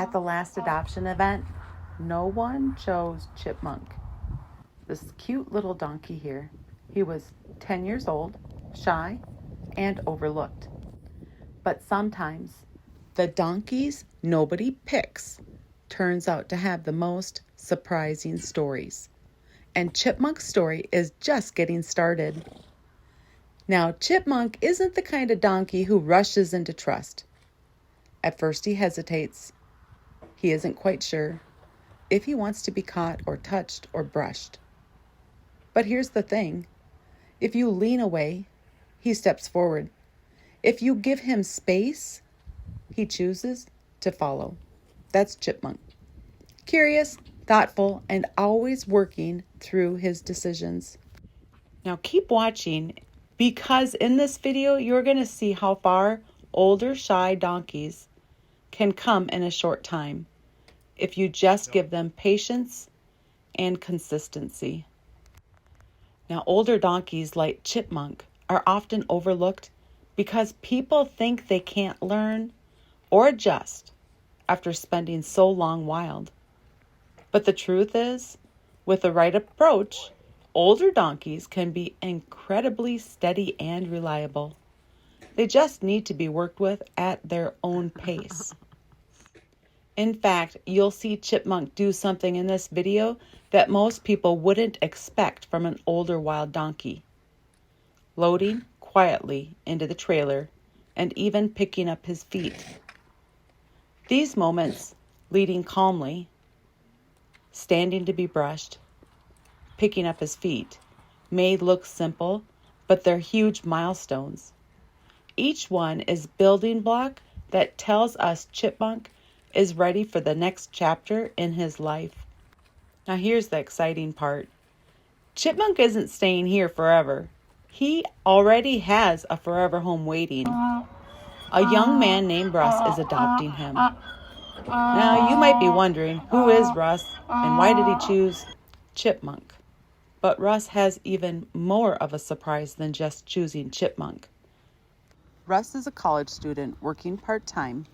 At the last adoption event, no one chose Chipmunk. This cute little donkey here. He was 10 years old, shy, and overlooked. But sometimes the donkeys nobody picks turns out to have the most surprising stories. And Chipmunk's story is just getting started. Now, Chipmunk isn't the kind of donkey who rushes into trust. At first he hesitates. He isn't quite sure if he wants to be caught or touched or brushed. But here's the thing. If you lean away, he steps forward. If you give him space, he chooses to follow. That's Chipmunk. Curious, thoughtful, and always working through his decisions. Now keep watching, because in this video, you're going to see how far older, shy donkeys can come in a short time if you just give them patience and consistency. Now, older donkeys like Chipmunk are often overlooked because people think they can't learn or adjust after spending so long wild. But the truth is, with the right approach, older donkeys can be incredibly steady and reliable. They just need to be worked with at their own pace. In fact, you'll see Chipmunk do something in this video that most people wouldn't expect from an older wild donkey. Loading quietly into the trailer and even picking up his feet. These moments, leading calmly, standing to be brushed, picking up his feet, may look simple, but they're huge milestones. Each one is building block that tells us Chipmunk is ready for the next chapter in his life. Now here's the exciting part. Chipmunk isn't staying here forever. He already has a forever home waiting. A young man named Russ is adopting him. Now you might be wondering, who is Russ and why did he choose Chipmunk? But Russ has even more of a surprise than just choosing Chipmunk. Russ is a college student working part-time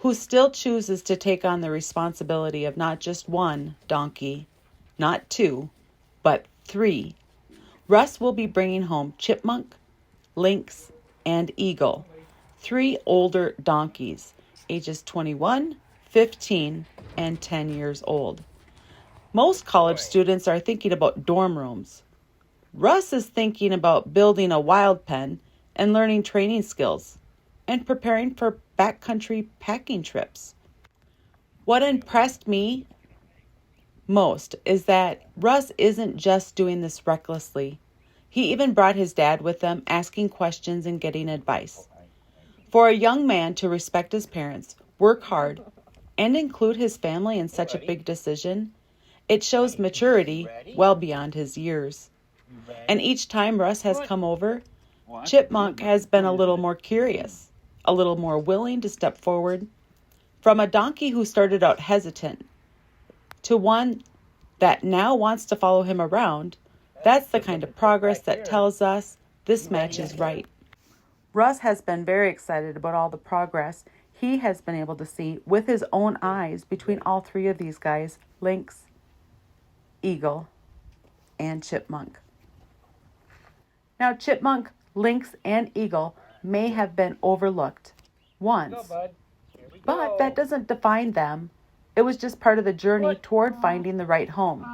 who still chooses to take on the responsibility of not just one donkey, not two, but 3. Russ will be bringing home Chipmunk, Lynx, and Eagle, 3 older donkeys, ages 21, 15, and 10 years old. Most college students are thinking about dorm rooms. Russ is thinking about building a wild pen and learning training skills and preparing for backcountry packing trips. What impressed me most is that Russ isn't just doing this recklessly. He even brought his dad with them, asking questions and getting advice. For a young man to respect his parents, work hard, and include his family in such a big decision, it shows maturity well beyond his years. And each time Russ has come over, Chipmunk has been a little more curious, a little more willing to step forward. From a donkey who started out hesitant to one that now wants to follow him around, that's the kind of progress that tells us this match is right. Russ has been very excited about all the progress he has been able to see with his own eyes between all 3 of these guys, Lynx, Eagle, and Chipmunk. Now, Chipmunk, Lynx, and Eagle may have been overlooked once, but that doesn't define them. It was just part of the journey toward finding the right home.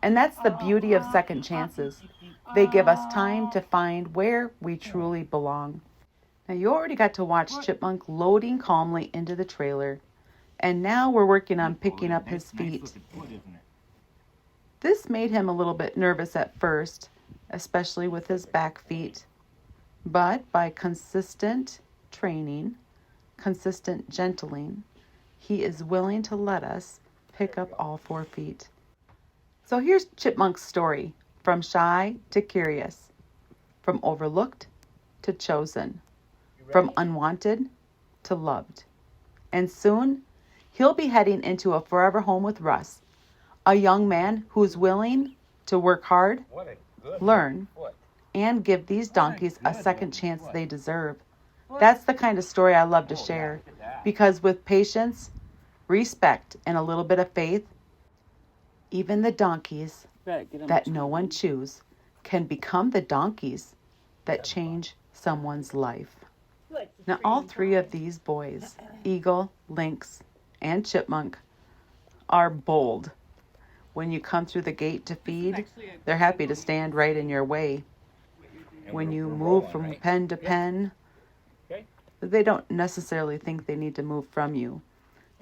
And that's the beauty of second chances. They give us time to find where we truly belong. Now, you already got to watch Chipmunk loading calmly into the trailer, and now we're working on picking up his feet. This made him a little bit nervous at first, especially with his back feet. But by consistent training, consistent gentling, he is willing to let us pick up all 4 feet. So here's Chipmunk's story, from shy to curious, from overlooked to chosen, from unwanted to loved. And soon, he'll be heading into a forever home with Russ, a young man who's willing to work hard, learn, and give these donkeys a second chance they deserve. That's the kind of story I love to share, because with patience, respect, and a little bit of faith, even the donkeys that no one chews can become the donkeys that change someone's life. Now, all three of these boys, Eagle, Lynx, and Chipmunk, are bold. When you come through the gate to feed, they're happy to stand right in your way. When you move from pen to pen, they don't necessarily think they need to move from you.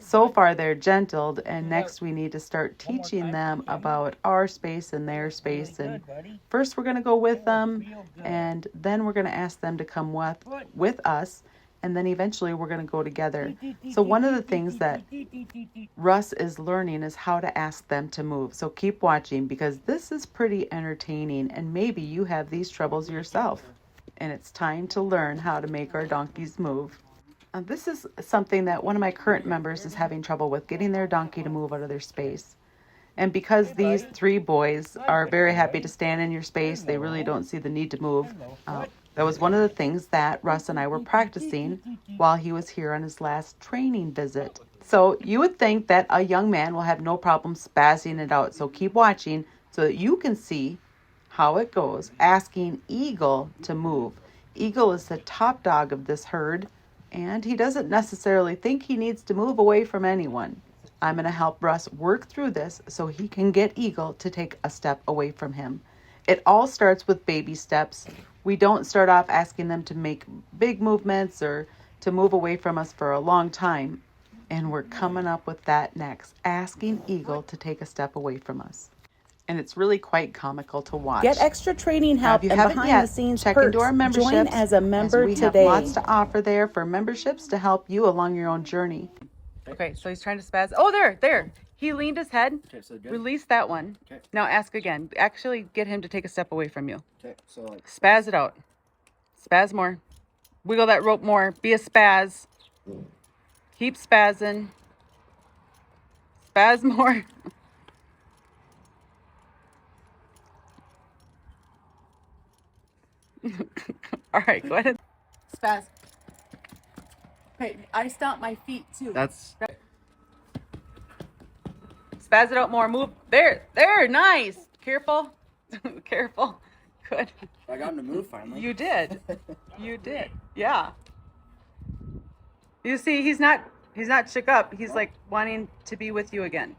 So far, they're gentled, and next we need to start teaching them about our space and their space. And first, we're going to go with them, and then we're going to ask them to come with us, and then eventually we're going to go together. So one of the things that Russ is learning is how to ask them to move. So keep watching, because this is pretty entertaining, and maybe you have these troubles yourself. And it's time to learn how to make our donkeys move. This is something that one of my current members is having trouble with, getting their donkey to move out of their space. And because these three boys are very happy to stand in your space, they really don't see the need to move. That was one of the things that Russ and I were practicing while he was here on his last training visit. So you would think that a young man will have no problem spazzing it out. So keep watching so that you can see how it goes, asking Eagle to move. Eagle is the top dog of this herd, and he doesn't necessarily think he needs to move away from anyone. I'm going to help Russ work through this so he can get Eagle to take a step away from him. It all starts with baby steps. We don't start off asking them to make big movements or to move away from us for a long time. And we're coming up with that next, asking Eagle to take a step away from us. And it's really quite comical to watch. Get extra training help and behind-the-scenes check perks. into our memberships. Join as a member we today. have lots to offer there for memberships to help you along your own journey. Okay, so he's trying to spaz. Oh, there. He leaned his head. Okay, so good. Release that one. Okay. Now ask again. Actually get him to take a step away from you. Okay, so like Spaz it out. Spaz more. Wiggle that rope more. Be a spaz. Keep spazzing. Spaz more. All right, go ahead. Spaz. Okay, I stomp my feet too. that's Spaz it out more. Move. There. Nice. Careful. Careful. Good. I got him to move finally. You did. Yeah. You see, he's not shook up. He's like wanting to be with you again.